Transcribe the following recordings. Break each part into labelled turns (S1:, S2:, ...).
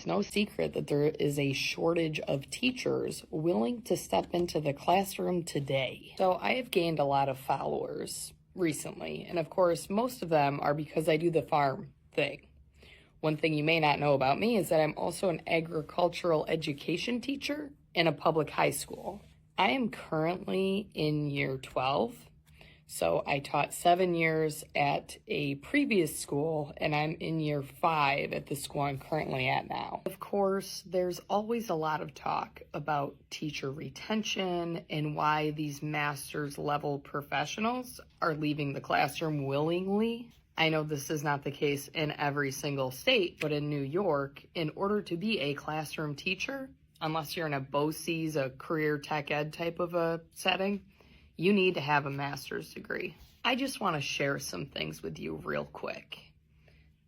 S1: It's no secret that there is a shortage of teachers willing to step into the classroom today. So I have gained a lot of followers recently, and of course, most of them are because I do the farm thing. One thing you may not know about me is that I'm also an agricultural education teacher in a public high school. I am currently in year 12. So I taught 7 years at a previous school, and I'm in year 5 at the school I'm currently at now. Of course, there's always a lot of talk about teacher retention and why these master's level professionals are leaving the classroom willingly. I know this is not the case in every single state, but in New York, in order to be a classroom teacher, unless you're in a BOCES, a career tech ed type of a setting, you need to have a master's degree. I just want to share some things with you real quick.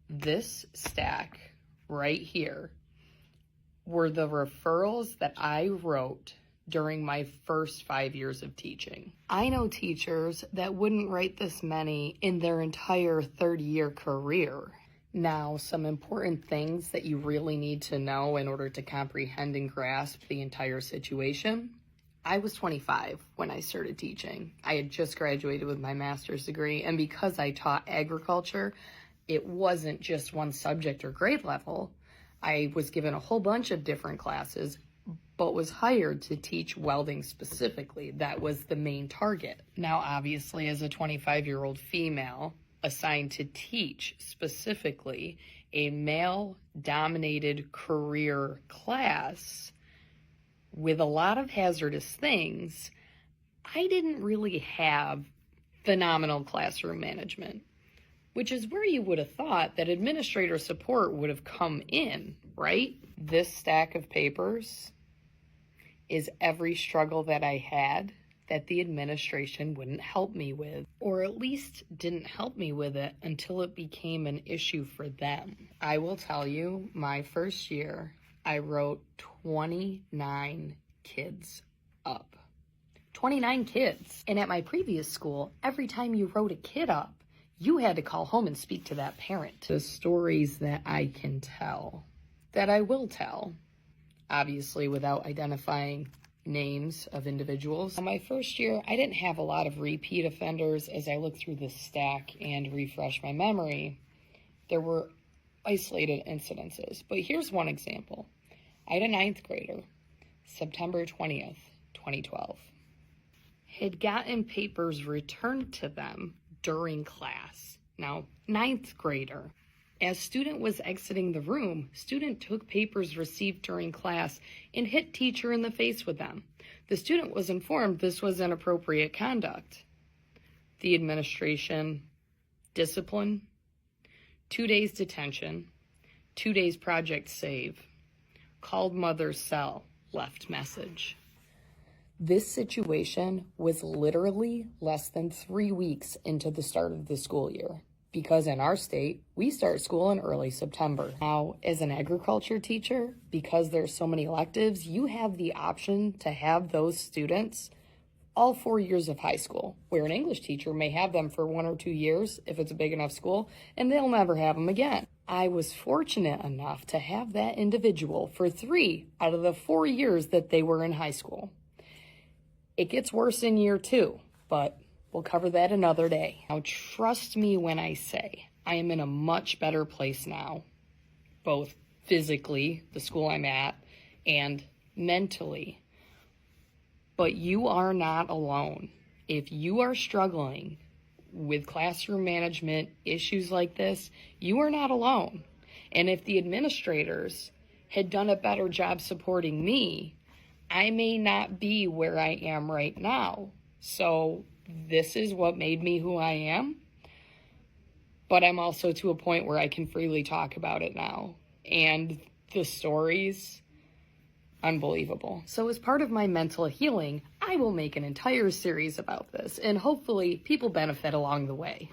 S1: This stack right here were the referrals that I wrote during my first 5 years of teaching. I know teachers that wouldn't write this many in their entire 30-year career. Now, some important things that you really need to know in order to comprehend and grasp the entire situation. I was 25 when I started teaching. I had just graduated with my master's degree, and because I taught agriculture, it wasn't just one subject or grade level. I was given a whole bunch of different classes, but was hired to teach welding specifically. That was the main target. Now, obviously, as a 25-year-old female assigned to teach specifically a male-dominated career class with a lot of hazardous things, I didn't really have phenomenal classroom management, which is where you would have thought that administrator support would have come in, right? This stack of papers is every struggle that I had that the administration wouldn't help me with, or at least didn't help me with it until it became an issue for them. I will tell you, my first year, I wrote 29 kids up. 29 kids. And at my previous school, every time you wrote a kid up, you had to call home and speak to that parent. The stories that I can tell, that I will tell, obviously without identifying names of individuals. In my first year, I didn't have a lot of repeat offenders. As I look through this stack and refresh my memory, there were isolated incidences. But here's one example. I had a 9th grader, September 20th, 2012, had gotten papers returned to them during class. Now, 9th grader. As student was exiting the room, student took papers received during class and hit teacher in the face with them. The student was informed this was inappropriate conduct. The administration, discipline, 2 days detention, 2 days project save, called mother's cell, left message. This situation was literally less than 3 weeks into the start of the school year, because in our state, we start school in early September. Now, as an agriculture teacher, because there's so many electives, you have the option to have those students all 4 years of high school, where an English teacher may have them for 1 or 2 years if it's a big enough school, and they'll never have them again. I was fortunate enough to have that individual for 3 out of the 4 years that they were in high school. It gets worse in year 2, but we'll cover that another day. Now, trust me when I say I am in a much better place now, both physically, the school I'm at, and mentally. But you are not alone. If you are struggling with classroom management issues like this, you are not alone. And if the administrators had done a better job supporting me, I may not be where I am right now. So this is what made me who I am. But I'm also to a point where I can freely talk about it now. And the stories, unbelievable. So as part of my mental healing, I will make an entire series about this, and hopefully people benefit along the way.